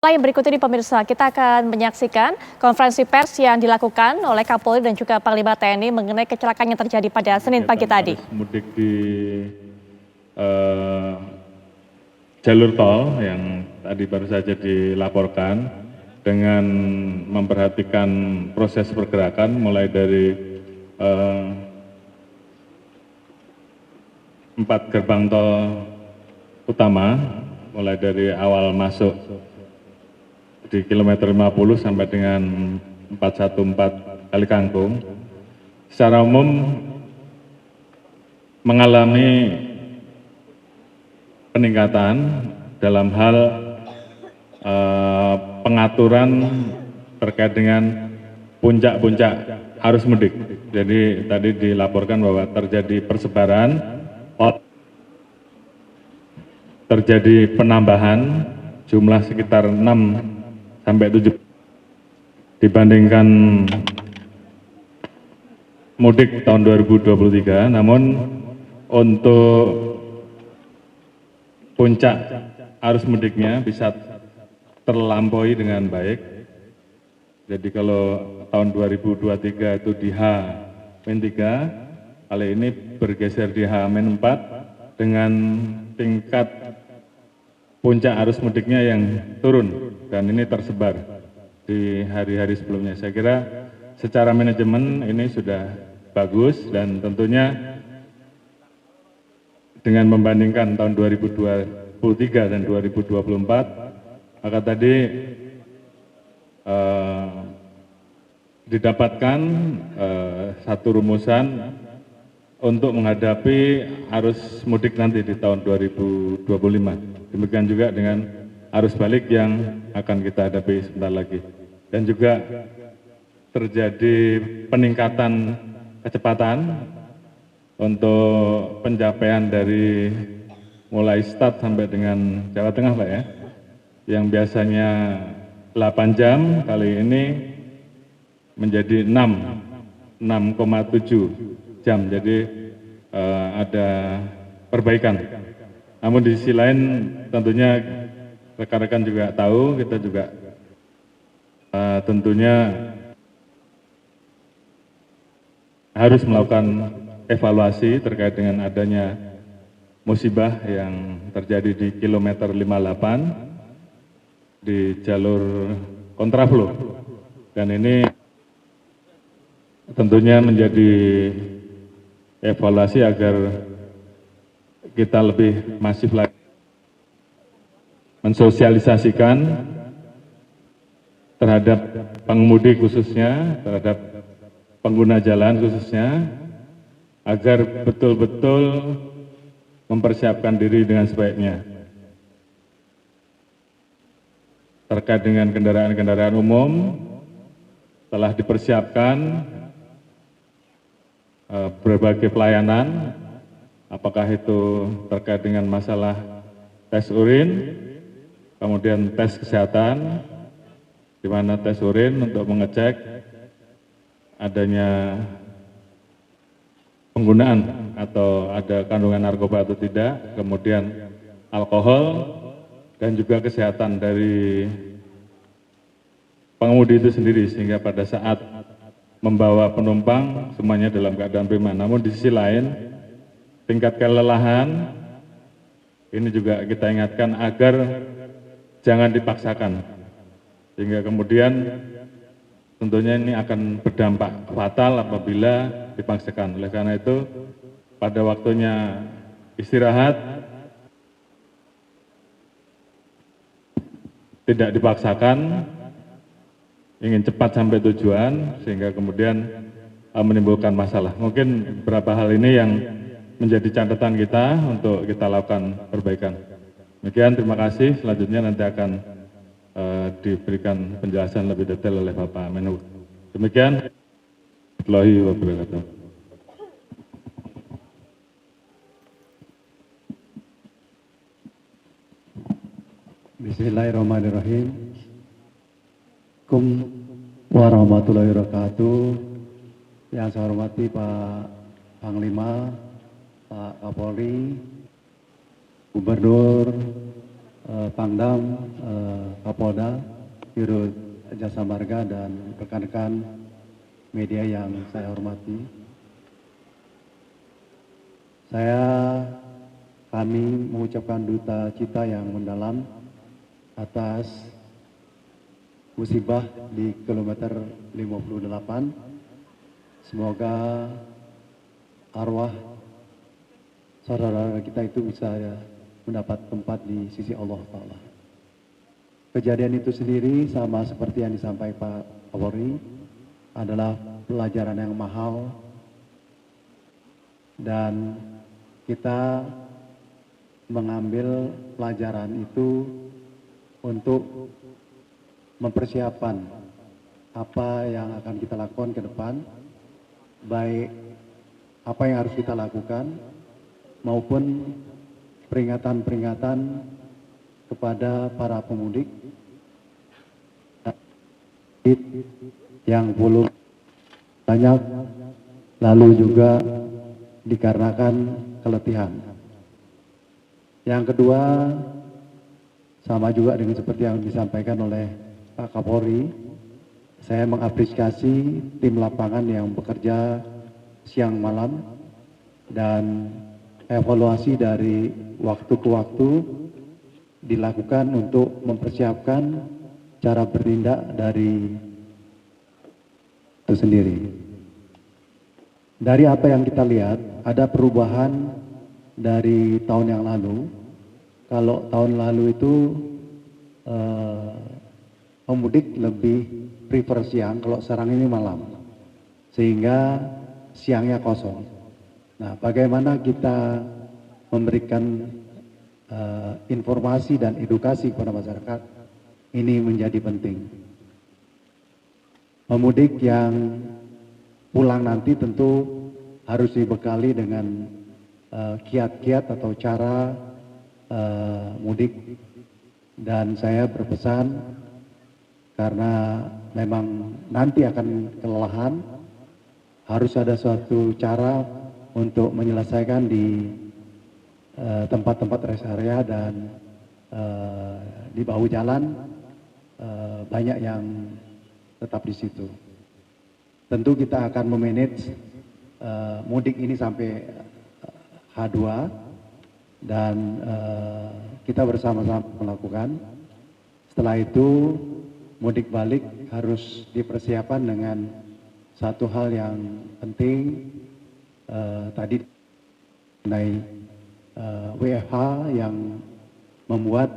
Yang berikut ini pemirsa, kita akan menyaksikan konferensi pers yang dilakukan oleh Kapolri dan juga Panglima TNI mengenai kecelakaan yang terjadi pada Senin pagi tadi. Mudik di jalur tol yang tadi baru saja dilaporkan dengan memperhatikan proses pergerakan mulai dari 4 gerbang tol utama, mulai dari awal masuk di kilometer 50 sampai dengan 414 Kali Kangkung, secara umum mengalami peningkatan dalam hal pengaturan terkait dengan puncak-puncak arus mudik. Jadi tadi dilaporkan bahwa terjadi persebaran, terjadi penambahan jumlah sekitar 6 sampai 7 dibandingkan mudik tahun 2023, namun untuk puncak arus mudiknya bisa terlampaui dengan baik. Jadi kalau tahun 2023 itu di H-3, kali ini bergeser di H-4 dengan tingkat puncak arus mudiknya yang turun dan ini tersebar di hari-hari sebelumnya. Saya kira secara manajemen ini sudah bagus dan tentunya dengan membandingkan tahun 2023 dan 2024, maka tadi didapatkan satu rumusan untuk menghadapi arus mudik nanti di tahun 2025. Demikian juga dengan arus balik yang akan kita hadapi sebentar lagi. Dan juga terjadi peningkatan kecepatan untuk pencapaian dari mulai start sampai dengan Jawa Tengah Pak ya, yang biasanya 8 jam kali ini menjadi 6,7 jam, jadi ada perbaikan. Namun di sisi lain tentunya rekan-rekan juga tahu, kita juga tentunya harus melakukan evaluasi terkait dengan adanya musibah yang terjadi di kilometer 58 di jalur kontraflow, dan ini tentunya menjadi evaluasi agar kita lebih masif lagi mensosialisasikan terhadap pengemudi khususnya, terhadap pengguna jalan khususnya, agar betul-betul mempersiapkan diri dengan sebaiknya. Terkait dengan kendaraan-kendaraan umum, telah dipersiapkan berbagai pelayanan, apakah itu terkait dengan masalah tes urin, kemudian tes kesehatan, di mana tes urin untuk mengecek adanya penggunaan atau ada kandungan narkoba atau tidak, kemudian alkohol, dan juga kesehatan dari pengemudi itu sendiri, sehingga pada saat membawa penumpang semuanya dalam keadaan prima. Namun di sisi lain, tingkat kelelahan ini juga kita ingatkan agar jangan dipaksakan, sehingga kemudian tentunya ini akan berdampak fatal apabila dipaksakan. Oleh karena itu, pada waktunya istirahat, tidak dipaksakan, ingin cepat sampai tujuan, sehingga kemudian menimbulkan masalah. Mungkin beberapa hal ini yang menjadi catatan kita untuk kita lakukan perbaikan. Demikian, terima kasih. Selanjutnya nanti akan diberikan penjelasan lebih detail oleh Bapak Menhub. Demikian. Warahmatullahi wabarakatuh. Bismillahirrahmanirrahim. Assalamualaikum warahmatullahi wabarakatuh. Yang saya hormati Pak Panglima, Pak Kapolri, Gubernur, Pangdam, Kapolda, Dirut Jasa Marga, dan rekan-rekan media yang saya hormati. Kami mengucapkan duka cita yang mendalam atas musibah di kilometer 58. Semoga arwah saudara kita itu bisa mendapat tempat di sisi Allah Ta'ala. Kejadian itu sendiri sama seperti yang disampaikan Pak Kapolri, adalah pelajaran yang mahal, dan kita mengambil pelajaran itu untuk mempersiapkan apa yang akan kita lakukan ke depan, baik apa yang harus kita lakukan maupun peringatan-peringatan kepada para pemudik yang belum banyak, lalu juga dikarenakan keletihan. Yang kedua, sama juga dengan seperti yang disampaikan oleh Pak Kapolri, saya mengapresiasi tim lapangan yang bekerja siang malam dan evaluasi dari waktu ke waktu dilakukan untuk mempersiapkan cara bertindak dari itu sendiri. Dari apa yang kita lihat, ada perubahan dari tahun yang lalu. Kalau tahun lalu itu pemudik lebih prefer siang, kalau sekarang ini malam, sehingga siangnya kosong. Nah, bagaimana kita memberikan informasi dan edukasi kepada masyarakat, ini menjadi penting. Pemudik yang pulang nanti tentu harus dibekali dengan kiat-kiat atau cara mudik, dan saya berpesan karena memang nanti akan kelelahan, harus ada suatu cara untuk menyelesaikan di tempat-tempat rest area dan di bahu jalan banyak yang tetap di situ. Tentu kita akan memanage mudik ini sampai H2 dan kita bersama-sama melakukan. Setelah itu mudik balik harus dipersiapkan dengan satu hal yang penting tadi mengenai WFH yang membuat